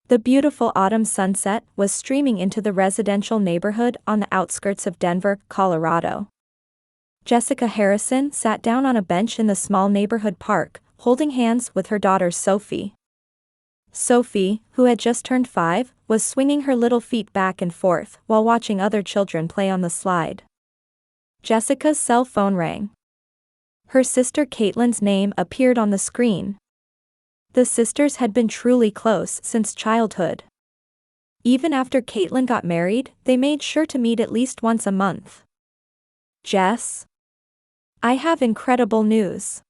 The beautiful autumn sunset was streaming into the residential neighborhood on the outskirts of Denver, Colorado. Jessica Harrison sat down on a bench in the small neighborhood park, holding hands with her daughter Sophie. Sophie, who had just turned 5, was swinging her little feet back and forth while watching other children play on the slide. Jessica's cell phone rang. Her sister Caitlin's name appeared on the screen. The sisters had been truly close since childhood. Even after Caitlin got married, they made sure to meet at least once a month. "Jess? I have incredible news."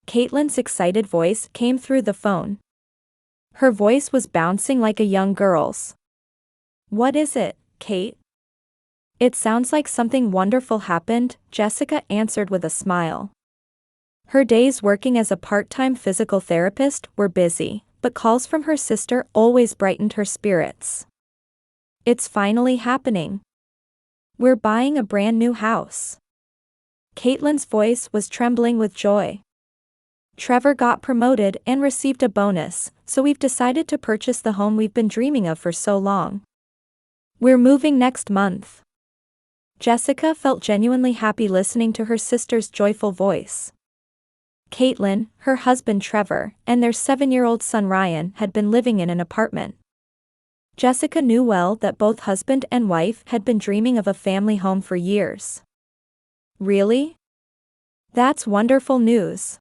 Caitlin's excited voice came through the phone. Her voice was bouncing like a young girl's. "What is it, Kate?" "It sounds like something wonderful happened," Jessica answered with a smile. Her days working as a part-time physical therapist were busy, but calls from her sister always brightened her spirits. "It's finally happening. We're buying a brand new house." Caitlin's voice was trembling with joy. "Trevor got promoted and received a bonus, so we've decided to purchase the home we've been dreaming of for so long. We're moving next month." Jessica felt genuinely happy listening to her sister's joyful voice. Caitlin, her husband Trevor, and their 7-year-old son Ryan had been living in an apartment. Jessica knew well that both husband and wife had been dreaming of a family home for years. "Really? That's wonderful news.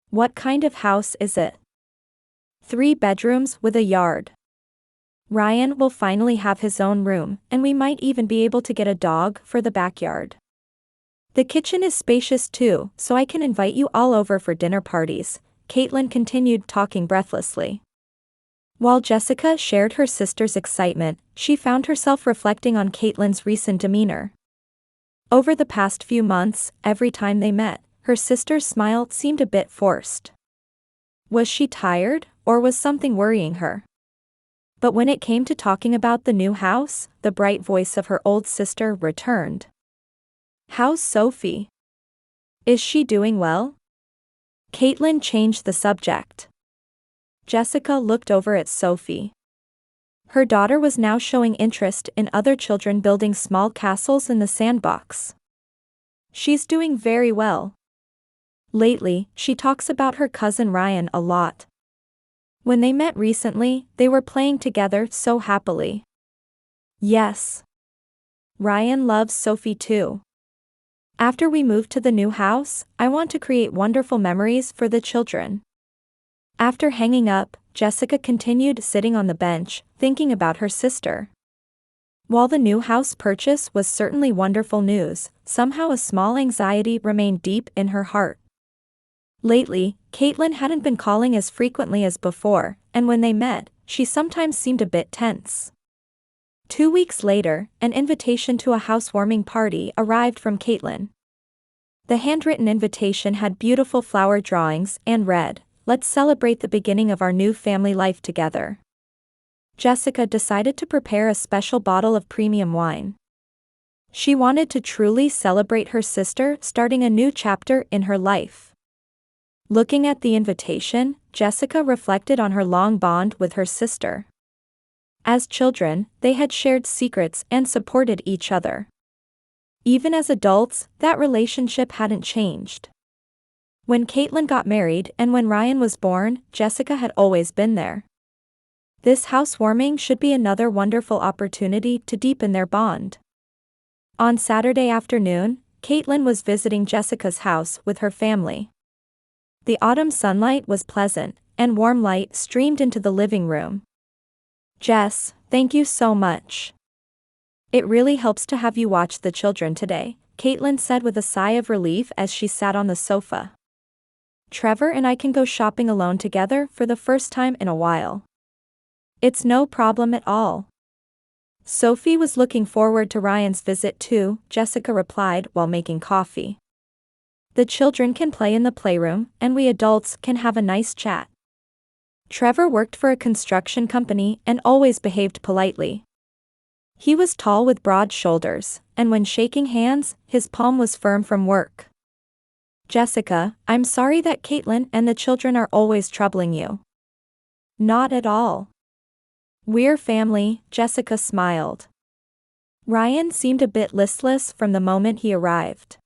What kind of house is it?" 3 bedrooms with a yard. Ryan will finally have his own room, and we might even be able to get a dog for the backyard. The kitchen is spacious too, so I can invite you all over for dinner parties," Caitlin continued talking breathlessly. While Jessica shared her sister's excitement, she found herself reflecting on Caitlin's recent demeanor. Over the past few months, every time they met, her sister's smile seemed a bit forced. Was she tired, or was something worrying her? But when it came to talking about the new house, the bright voice of her old sister returned. "How's Sophie? Is she doing well?" Caitlin changed the subject. Jessica looked over at Sophie. Her daughter was now showing interest in other children building small castles in the sandbox. "She's doing very well. Lately, she talks about her cousin Ryan a lot. When they met recently, they were playing together so happily." "Yes. Ryan loves Sophie too. After we move to the new house, I want to create wonderful memories for the children." After hanging up, Jessica continued sitting on the bench, thinking about her sister. While the new house purchase was certainly wonderful news, somehow a small anxiety remained deep in her heart. Lately, Caitlin hadn't been calling as frequently as before, and when they met, she sometimes seemed a bit tense. 2 weeks later, an invitation to a housewarming party arrived from Caitlin. The handwritten invitation had beautiful flower drawings and read, "Let's celebrate the beginning of our new family life together." Jessica decided to prepare a special bottle of premium wine. She wanted to truly celebrate her sister starting a new chapter in her life. Looking at the invitation, Jessica reflected on her long bond with her sister. As children, they had shared secrets and supported each other. Even as adults, that relationship hadn't changed. When Caitlin got married and when Ryan was born, Jessica had always been there. This housewarming should be another wonderful opportunity to deepen their bond. On Saturday afternoon, Caitlin was visiting Jessica's house with her family. The autumn sunlight was pleasant, and warm light streamed into the living room. "Jess, thank you so much. It really helps to have you watch the children today," Caitlin said with a sigh of relief as she sat on the sofa. "Trevor and I can go shopping alone together for the first time in a while." "It's no problem at all. Sophie was looking forward to Ryan's visit too," Jessica replied while making coffee. "The children can play in the playroom, and we adults can have a nice chat." Trevor worked for a construction company and always behaved politely. He was tall with broad shoulders, and when shaking hands, his palm was firm from work. "Jessica, I'm sorry that Caitlin and the children are always troubling you." "Not at all. We're family, Jessica smiled. Ryan seemed a bit listless from the moment he arrived.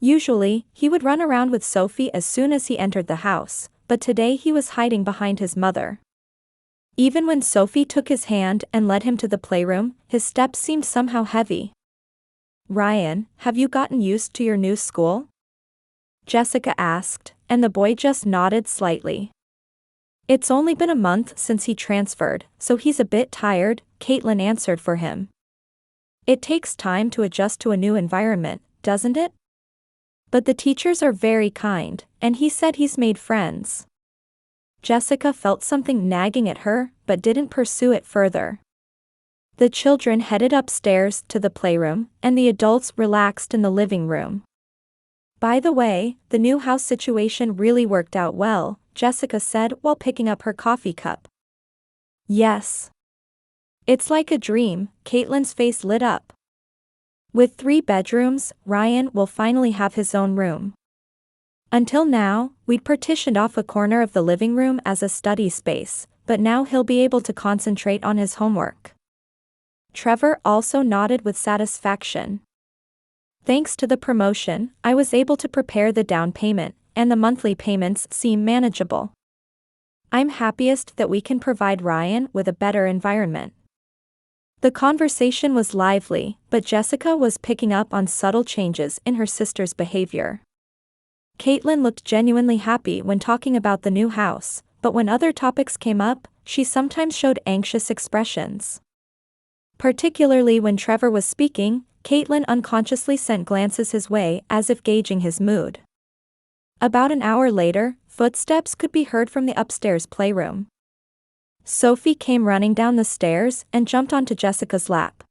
Usually, he would run around with Sophie as soon as he entered the house, but today he was hiding behind his mother. Even when Sophie took his hand and led him to the playroom, his steps seemed somehow heavy. Ryan, have you gotten used to your new school? Jessica asked, and the boy just nodded slightly. It's only been a month since he transferred, so he's a bit tired, Caitlin answered for him. It takes time to adjust to a new environment, doesn't it? But the teachers are very kind, and he said he's made friends. Jessica felt something nagging at her, but didn't pursue it further. The children headed upstairs to the playroom, and the adults relaxed in the living room. By the way, the new house situation really worked out well, Jessica said while picking up her coffee cup. Yes. It's like a dream, Caitlin's face lit up. With 3 bedrooms, Ryan will finally have his own room. Until now, we'd partitioned off a corner of the living room as a study space, but now he'll be able to concentrate on his homework. Trevor also nodded with satisfaction. Thanks to the promotion, I was able to prepare the down payment, and the monthly payments seem manageable. I'm happiest that we can provide Ryan with a better environment. The conversation was lively, but Jessica was picking up on subtle changes in her sister's behavior. Caitlin looked genuinely happy when talking about the new house, but when other topics came up, she sometimes showed anxious expressions. Particularly when Trevor was speaking, Caitlin unconsciously sent glances his way as if gauging his mood. About an hour later, footsteps could be heard from the upstairs playroom. Sophie came running down the stairs and jumped onto Jessica's lap.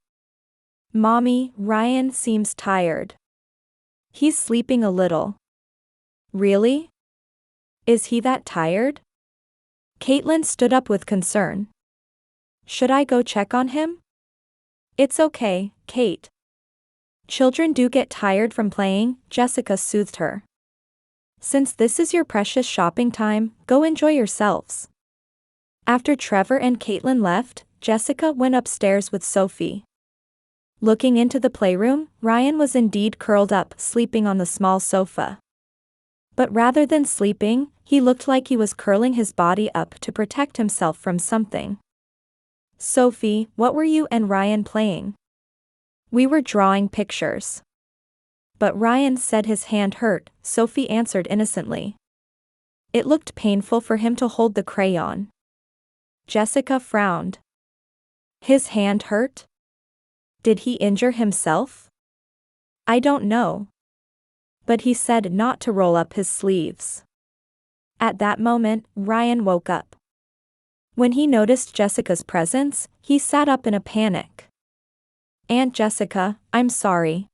Mommy, Ryan seems tired. He's sleeping a little. Really? Is he that tired? Caitlin stood up with concern. Should I go check on him? It's okay, Kate. Children do get tired from playing, Jessica soothed her. Since this is your precious shopping time, go enjoy yourselves. After Trevor and Caitlin left, Jessica went upstairs with Sophie. Looking into the playroom, Ryan was indeed curled up, sleeping on the small sofa. But rather than sleeping, he looked like he was curling his body up to protect himself from something. Sophie, what were you and Ryan playing? We were drawing pictures. But Ryan said his hand hurt, Sophie answered innocently. It looked painful for him to hold the crayon. Jessica frowned. His hand hurt? Did he injure himself? I don't know. But he said not to roll up his sleeves. At that moment, Ryan woke up. When he noticed Jessica's presence, he sat up in a panic. Aunt Jessica, I'm sorry.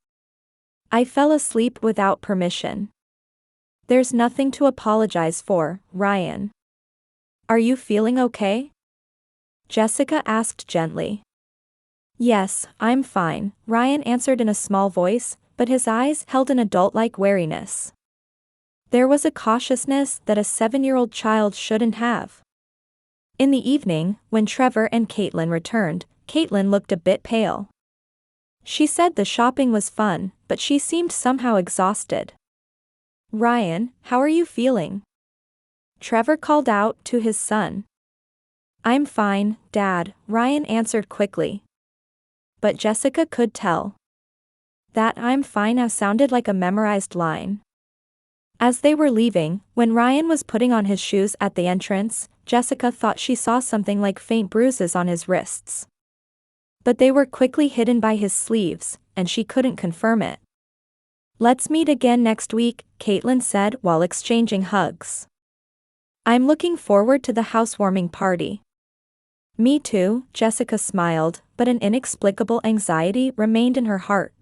I fell asleep without permission. There's nothing to apologize for, Ryan. Are you feeling okay? Jessica asked gently. Yes, I'm fine, Ryan answered in a small voice, but his eyes held an adult-like wariness. There was a cautiousness that a 7-year-old child shouldn't have. In the evening, when Trevor and Caitlin returned, Caitlin looked a bit pale. She said the shopping was fun, but she seemed somehow exhausted. Ryan, how are you feeling? Trevor called out to his son. I'm fine, Dad, Ryan answered quickly. But Jessica could tell. That I'm fine now sounded like a memorized line. As they were leaving, when Ryan was putting on his shoes at the entrance, Jessica thought she saw something like faint bruises on his wrists. But they were quickly hidden by his sleeves, and she couldn't confirm it. Let's meet again next week, Caitlin said while exchanging hugs. I'm looking forward to the housewarming party. Me too, Jessica smiled, but an inexplicable anxiety remained in her heart.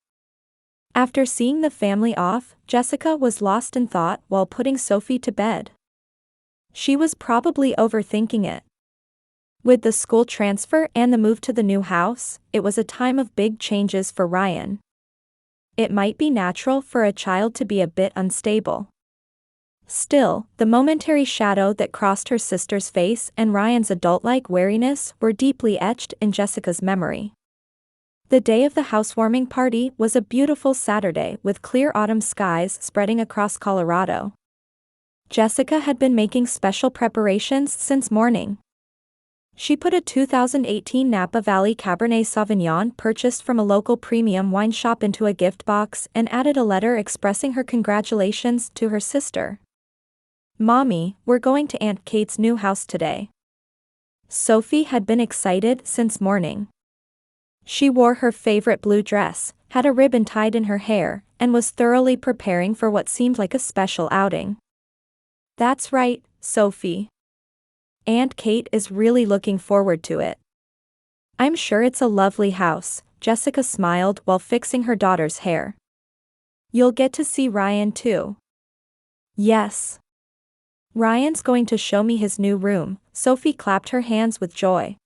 After seeing the family off, Jessica was lost in thought while putting Sophie to bed. She was probably overthinking it. With the school transfer and the move to the new house, it was a time of big changes for Ryan. It might be natural for a child to be a bit unstable. Still, the momentary shadow that crossed her sister's face and Ryan's adult-like wariness were deeply etched in Jessica's memory. The day of the housewarming party was a beautiful Saturday with clear autumn skies spreading across Colorado. Jessica had been making special preparations since morning. She put a 2018 Napa Valley Cabernet Sauvignon purchased from a local premium wine shop into a gift box and added a letter expressing her congratulations to her sister. "Mommy, we're going to Aunt Kate's new house today." Sophie had been excited since morning. She wore her favorite blue dress, had a ribbon tied in her hair, and was thoroughly preparing for what seemed like a special outing. "That's right, Sophie. Aunt Kate is really looking forward to it. I'm sure it's a lovely house," Jessica smiled while fixing her daughter's hair. "You'll get to see Ryan too." "Yes. Ryan's going to show me his new room," Sophie clapped her hands with joy.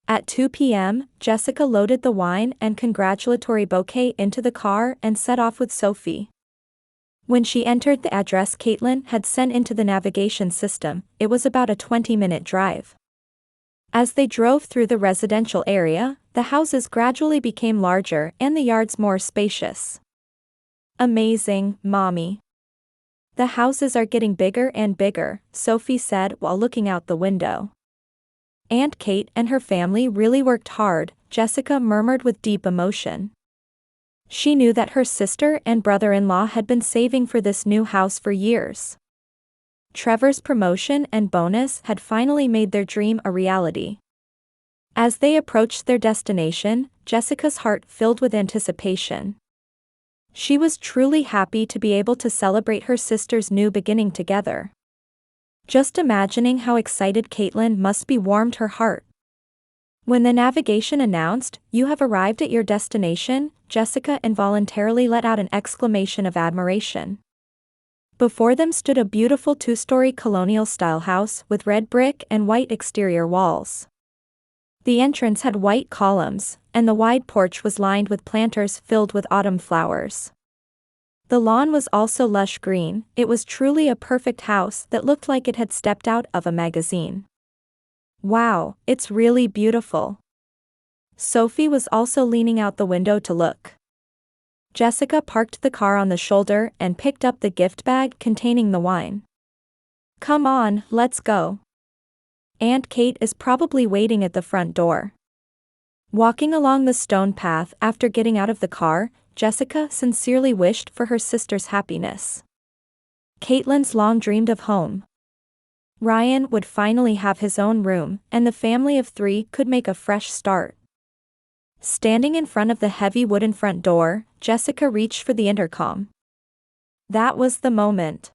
At 2 p.m., Jessica loaded the wine and congratulatory bouquet into the car and set off with Sophie. When she entered the address Caitlin had sent into the navigation system, it was about a 20-minute drive. As they drove through the residential area, the houses gradually became larger and the yards more spacious. "Amazing, Mommy. The houses are getting bigger and bigger," Sophie said while looking out the window. "Aunt Kate and her family really worked hard," Jessica murmured with deep emotion. She knew that her sister and brother-in-law had been saving for this new house for years. Trevor's promotion and bonus had finally made their dream a reality. As they approached their destination, Jessica's heart filled with anticipation. She was truly happy to be able to celebrate her sister's new beginning together. Just imagining how excited Caitlin must be warmed her heart. When the navigation announced, "You have arrived at your destination," Jessica involuntarily let out an exclamation of admiration. Before them stood a beautiful two-story colonial-style house with red brick and white exterior walls. The entrance had white columns, and the wide porch was lined with planters filled with autumn flowers. The lawn was also lush green. It was truly a perfect house that looked like it had stepped out of a magazine. "Wow, it's really beautiful." Sophie was also leaning out the window to look. Jessica parked the car on the shoulder and picked up the gift bag containing the wine. "Come on, let's go. Aunt Kate is probably waiting at the front door." Walking along the stone path after getting out of the car, Jessica sincerely wished for her sister's happiness. Caitlin's long dreamed of home. Ryan would finally have his own room, and the family of 3 could make a fresh start. Standing in front of the heavy wooden front door, Jessica reached for the intercom. That was the moment.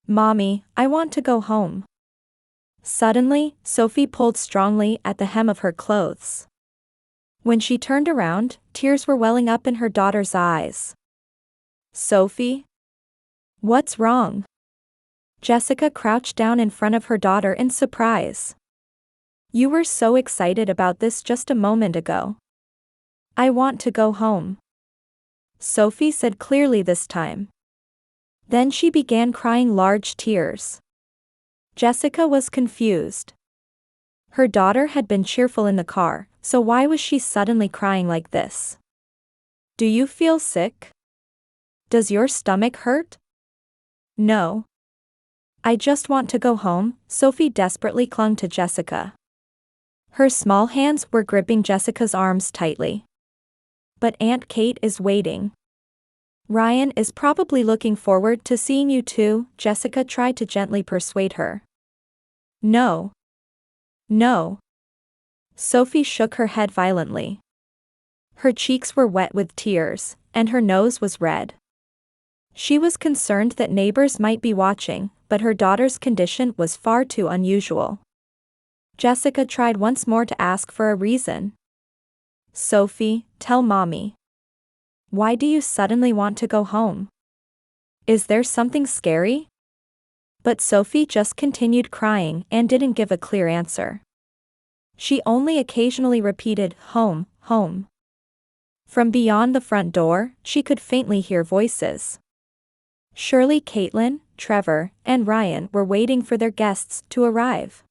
"Mommy, I want to go home." Suddenly, Sophie pulled strongly at the hem of her clothes. When she turned around, tears were welling up in her daughter's eyes. "Sophie? What's wrong?" Jessica crouched down in front of her daughter in surprise. "You were so excited about this just a moment ago." "I want to go home," Sophie said clearly this time. Then she began crying large tears. Jessica was confused. Her daughter had been cheerful in the car, so why was she suddenly crying like this? "Do you feel sick? Does your stomach hurt?" "No. I just want to go home." Sophie desperately clung to Jessica. Her small hands were gripping Jessica's arms tightly. "But Aunt Kate is waiting. Ryan is probably looking forward to seeing you too," Jessica tried to gently persuade her. "No. No." Sophie shook her head violently. Her cheeks were wet with tears, and her nose was red. She was concerned that neighbors might be watching, but her daughter's condition was far too unusual. Jessica tried once more to ask for a reason. "Sophie, tell Mommy. Why do you suddenly want to go home? Is there something scary?" But Sophie just continued crying and didn't give a clear answer. She only occasionally repeated, "Home, home." From beyond the front door, she could faintly hear voices. "Surely Caitlin, Trevor, and Ryan were waiting for their guests to arrive.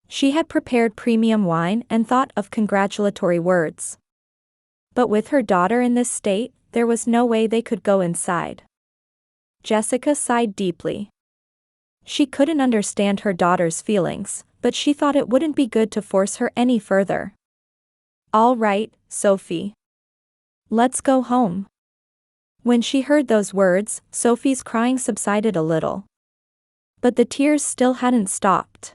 She had prepared premium wine and thought of congratulatory words. But with her daughter in this state, there was no way they could go inside. Jessica sighed deeply. She couldn't understand her daughter's feelings, but she thought it wouldn't be good to force her any further. "All right, Sophie. Let's go home." When she heard those words, Sophie's crying subsided a little. But the tears still hadn't stopped.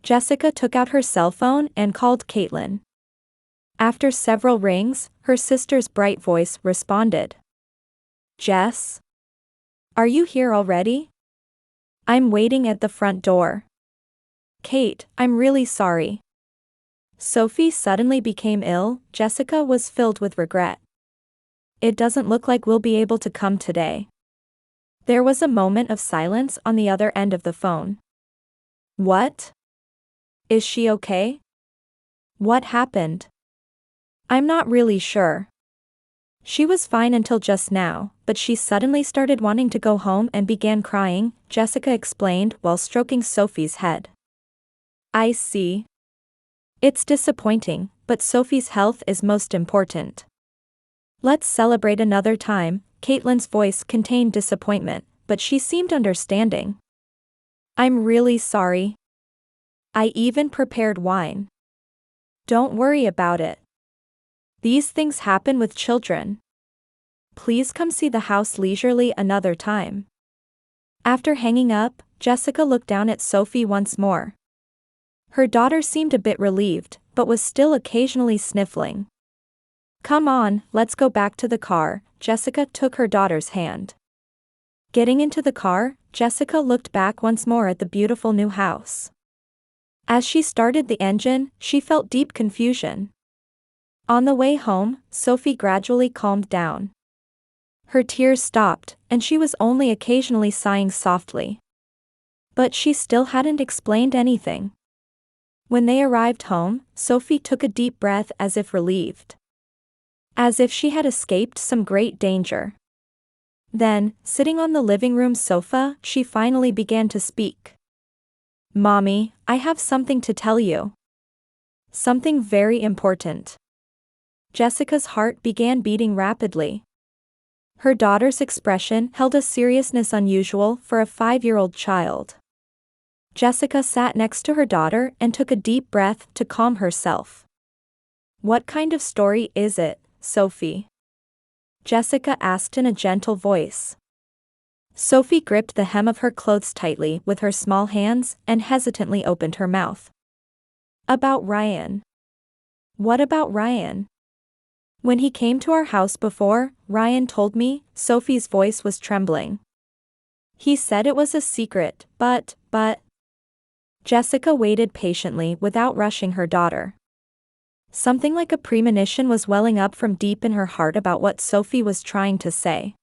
Jessica took out her cell phone and called Caitlin. After several rings, her sister's bright voice responded. "Jess? Are you here already? I'm waiting at the front door." "Kate, I'm really sorry." Sophie suddenly became ill. Jessica was filled with regret. "It doesn't look like we'll be able to come today." There was a moment of silence on the other end of the phone. "What? Is she okay? What happened?" "I'm not really sure. She was fine until just now, but she suddenly started wanting to go home and began crying," Jessica explained while stroking Sophie's head. "I see. It's disappointing, but Sophie's health is most important. Let's celebrate another time." Caitlin's voice contained disappointment, but she seemed understanding. "I'm really sorry. I even prepared wine." "Don't worry about it. These things happen with children. Please come see the house leisurely another time." After hanging up, Jessica looked down at Sophie once more. Her daughter seemed a bit relieved, but was still occasionally sniffling. "Come on, let's go back to the car." Jessica took her daughter's hand. Getting into the car, Jessica looked back once more at the beautiful new house. As she started the engine, she felt deep confusion. On the way home, Sophie gradually calmed down. Her tears stopped, and she was only occasionally sighing softly. But she still hadn't explained anything. When they arrived home, Sophie took a deep breath as if relieved. As if she had escaped some great danger. Then, sitting on the living room sofa, she finally began to speak. "Mommy, I have something to tell you. Something very important." Jessica's heart began beating rapidly. Her daughter's expression held a seriousness unusual for a 5-year-old child. Jessica sat next to her daughter and took a deep breath to calm herself. "What kind of story is it, Sophie?" Jessica asked in a gentle voice. Sophie gripped the hem of her clothes tightly with her small hands and hesitantly opened her mouth. "About Ryan." "What about Ryan?" "When he came to our house before, Ryan told me," Sophie's voice was trembling. "He said it was a secret, but... Jessica waited patiently without rushing her daughter. Something like a premonition was welling up from deep in her heart about what Sophie was trying to say.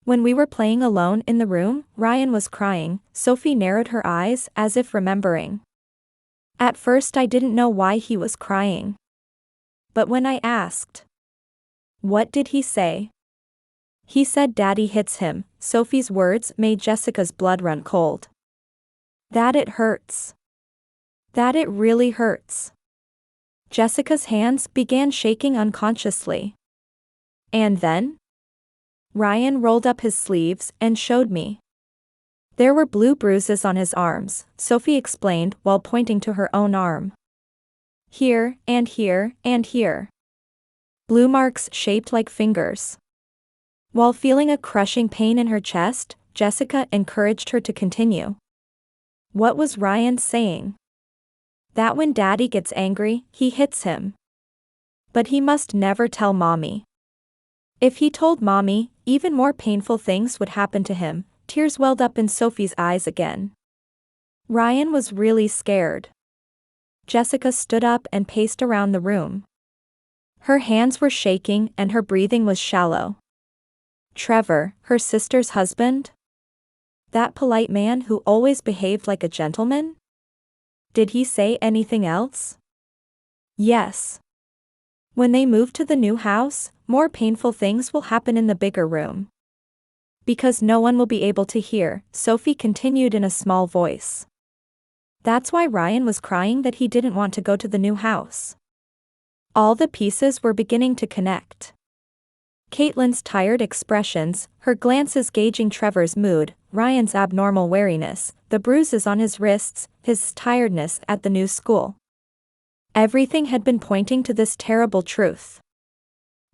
"When we were playing alone in the room, Ryan was crying." Sophie narrowed her eyes as if remembering. "At first I didn't know why he was crying. But when I asked..." "What did he say?" "He said Daddy hits him." Sophie's words made Jessica's blood run cold. "That it hurts. That it really hurts." Jessica's hands began shaking unconsciously. "And then?" "Ryan rolled up his sleeves and showed me. There were blue bruises on his arms," Sophie explained while pointing to her own arm. "Here, and here, and here. Blue marks shaped like fingers." While feeling a crushing pain in her chest, Jessica encouraged her to continue. "What was Ryan saying?" "That when Daddy gets angry, he hits him. But he must never tell Mommy. If he told Mommy, even more painful things would happen to him." Tears welled up in Sophie's eyes again. Ryan was really scared. Jessica stood up and paced around the room. Her hands were shaking and her breathing was shallow. "Trevor, her sister's husband? That polite man who always behaved like a gentleman? Did he say anything else?" "Yes. When they move to the new house, more painful things will happen in the bigger room. Because no one will be able to hear, Sophie continued in a small voice. That's why Ryan was crying that he didn't want to go to the new house. All the pieces were beginning to connect. Caitlin's tired expressions, her glances gauging Trevor's mood, Ryan's abnormal wariness, the bruises on his wrists, his tiredness at the new school. Everything had been pointing to this terrible truth.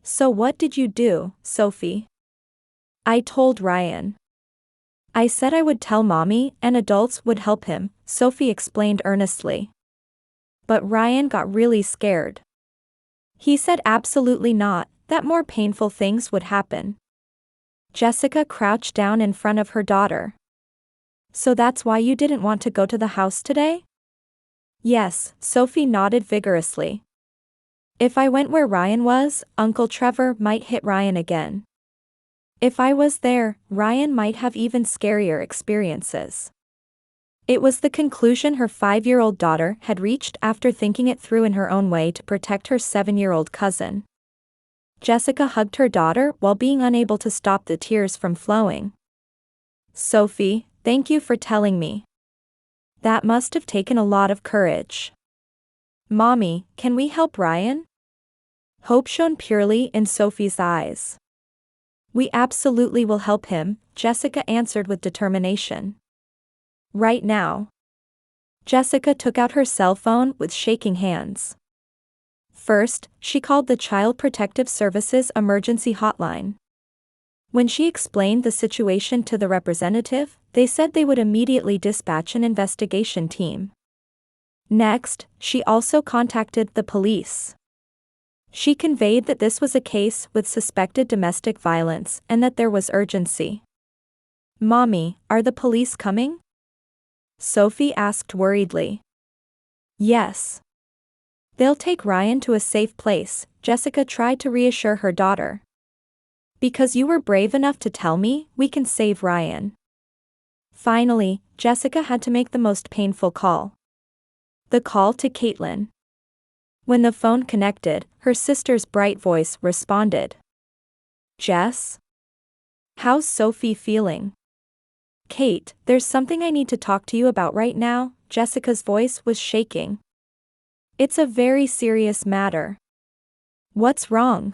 So what did you do, Sophie? I told Ryan. I said I would tell Mommy and adults would help him, Sophie explained earnestly. But Ryan got really scared. He said absolutely not, that more painful things would happen. Jessica crouched down in front of her daughter. So that's why you didn't want to go to the house today? Yes, Sophie nodded vigorously. If I went where Ryan was, Uncle Trevor might hit Ryan again. If I was there, Ryan might have even scarier experiences. It was the conclusion her 5-year-old daughter had reached after thinking it through in her own way to protect her 7-year-old cousin. Jessica hugged her daughter while being unable to stop the tears from flowing. Sophie, thank you for telling me. That must have taken a lot of courage. Mommy, can we help Ryan? Hope shone purely in Sophie's eyes. We absolutely will help him, Jessica answered with determination. Right now. Jessica took out her cell phone with shaking hands. First, she called the Child Protective Services emergency hotline. When she explained the situation to the representative, they said they would immediately dispatch an investigation team. Next, she also contacted the police. She conveyed that this was a case with suspected domestic violence and that there was urgency. Mommy, are the police coming? Sophie asked worriedly. Yes. They'll take Ryan to a safe place, Jessica tried to reassure her daughter. Because you were brave enough to tell me, we can save Ryan. Finally, Jessica had to make the most painful call. The call to Caitlin. When the phone connected, her sister's bright voice responded. Jess? How's Sophie feeling? Kate, there's something I need to talk to you about right now, Jessica's voice was shaking. It's a very serious matter. What's wrong?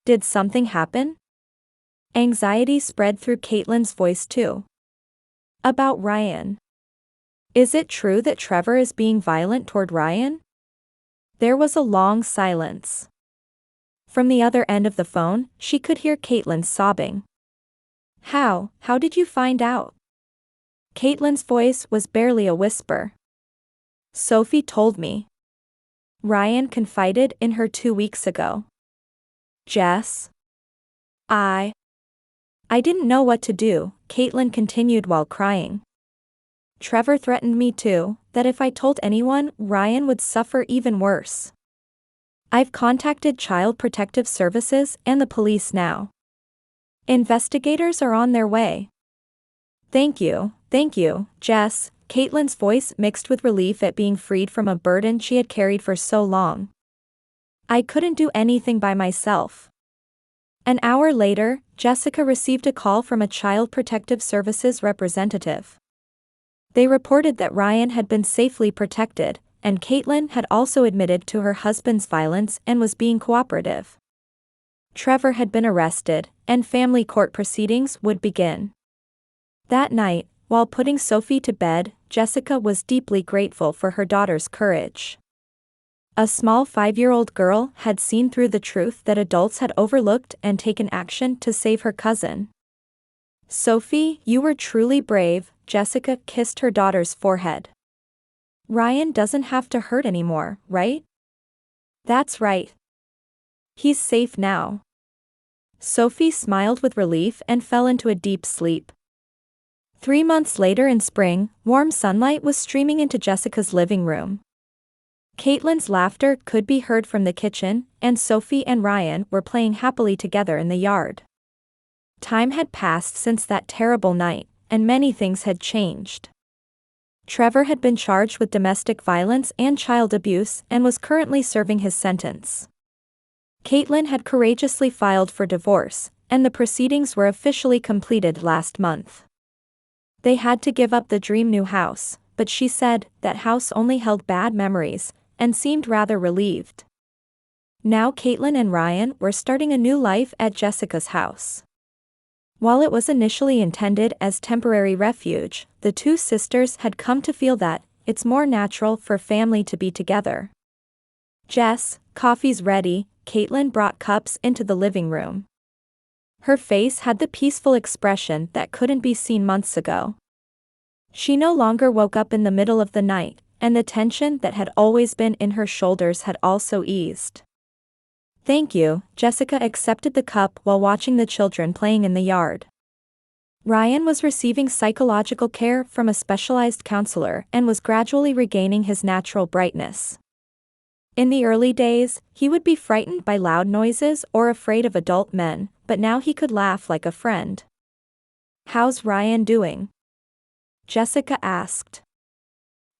Did something happen? Anxiety spread through Caitlin's voice too. About Ryan. Is it true that Trevor is being violent toward Ryan? There was a long silence. From the other end of the phone, she could hear Caitlin sobbing. How did you find out? Caitlin's voice was barely a whisper. Sophie told me. Ryan confided in her 2 weeks ago. Jess? I didn't know what to do, Caitlin continued while crying. Trevor threatened me too, that if I told anyone, Ryan would suffer even worse. I've contacted Child Protective Services and the police now. Investigators are on their way. Thank you, Jess, Caitlin's voice mixed with relief at being freed from a burden she had carried for so long. I couldn't do anything by myself. An hour later, Jessica received a call from a Child Protective Services representative. They reported that Ryan had been safely protected, and Caitlin had also admitted to her husband's violence and was being cooperative. Trevor had been arrested, and family court proceedings would begin. That night, while putting Sophie to bed, Jessica was deeply grateful for her daughter's courage. A small 5-year-old girl had seen through the truth that adults had overlooked and taken action to save her cousin. Sophie, you were truly brave, Jessica kissed her daughter's forehead. Ryan doesn't have to hurt anymore, right? That's right. He's safe now. Sophie smiled with relief and fell into a deep sleep. 3 months later in spring, warm sunlight was streaming into Jessica's living room. Caitlin's laughter could be heard from the kitchen, and Sophie and Ryan were playing happily together in the yard. Time had passed since that terrible night, and many things had changed. Trevor had been charged with domestic violence and child abuse and was currently serving his sentence. Caitlin had courageously filed for divorce, and the proceedings were officially completed last month. They had to give up the dream new house, but she said that house only held bad memories, and seemed rather relieved. Now Caitlin and Ryan were starting a new life at Jessica's house. While it was initially intended as temporary refuge, the two sisters had come to feel that it's more natural for family to be together. "Jess, coffee's ready," Caitlin brought cups into the living room. Her face had the peaceful expression that couldn't be seen months ago. She no longer woke up in the middle of the night, and the tension that had always been in her shoulders had also eased. "Thank you," Jessica accepted the cup while watching the children playing in the yard. Ryan was receiving psychological care from a specialized counselor and was gradually regaining his natural brightness. In the early days, he would be frightened by loud noises or afraid of adult men, but now he could laugh like a friend. "How's Ryan doing?" Jessica asked.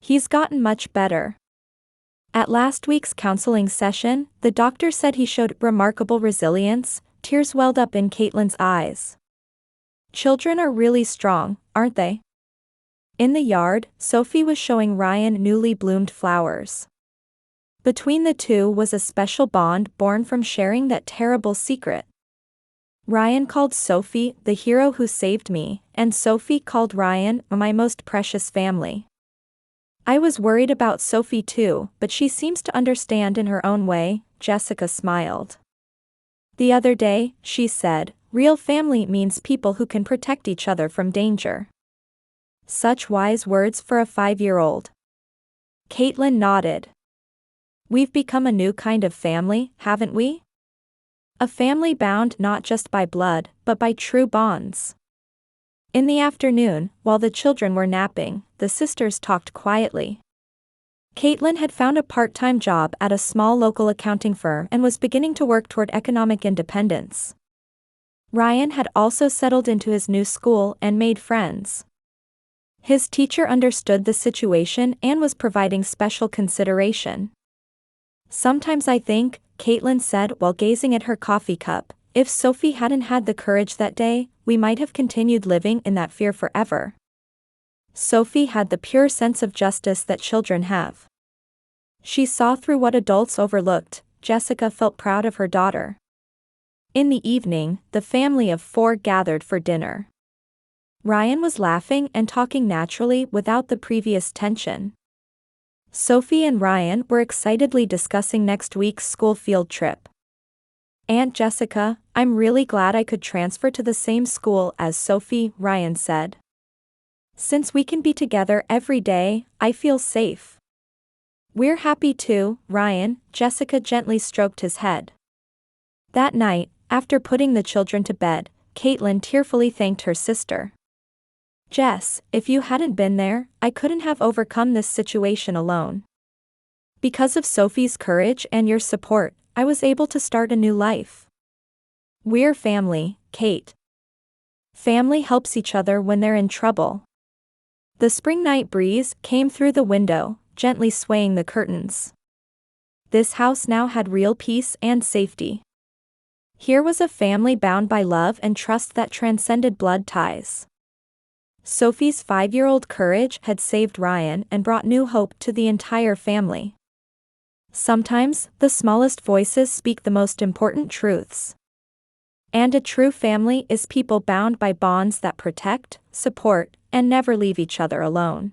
"He's gotten much better. At last week's counseling session, the doctor said he showed remarkable resilience." Tears welled up in Caitlin's eyes. "Children are really strong, aren't they?" In the yard, Sophie was showing Ryan newly bloomed flowers. Between the two was a special bond born from sharing that terrible secret. Ryan called Sophie the hero who saved me, and Sophie called Ryan my most precious family. "I was worried about Sophie too, but she seems to understand in her own way," Jessica smiled. "The other day, she said, real family means people who can protect each other from danger." Such wise words for a 5-year-old. Caitlin nodded. "We've become a new kind of family, haven't we? A family bound not just by blood, but by true bonds." In the afternoon, while the children were napping, the sisters talked quietly. Caitlin had found a part-time job at a small local accounting firm and was beginning to work toward economic independence. Ryan had also settled into his new school and made friends. His teacher understood the situation and was providing special consideration. "Sometimes I think," Caitlin said while gazing at her coffee cup, "if Sophie hadn't had the courage that day, we might have continued living in that fear forever." Sophie had the pure sense of justice that children have. She saw through what adults overlooked. Jessica felt proud of her daughter. In the evening, the family of 4 gathered for dinner. Ryan was laughing and talking naturally without the previous tension. Sophie and Ryan were excitedly discussing next week's school field trip. "Aunt Jessica, I'm really glad I could transfer to the same school as Sophie," Ryan said. "Since we can be together every day, I feel safe." "We're happy too, Ryan," Jessica gently stroked his head. That night, after putting the children to bed, Caitlin tearfully thanked her sister. "Jess, if you hadn't been there, I couldn't have overcome this situation alone. Because of Sophie's courage and your support, I was able to start a new life. We're family, Kate. Family helps each other when they're in trouble." The spring night breeze came through the window, gently swaying the curtains. This house now had real peace and safety. Here was a family bound by love and trust that transcended blood ties. Sophie's 5-year-old courage had saved Ryan and brought new hope to the entire family. Sometimes, the smallest voices speak the most important truths. And a true family is people bound by bonds that protect, support, and never leave each other alone.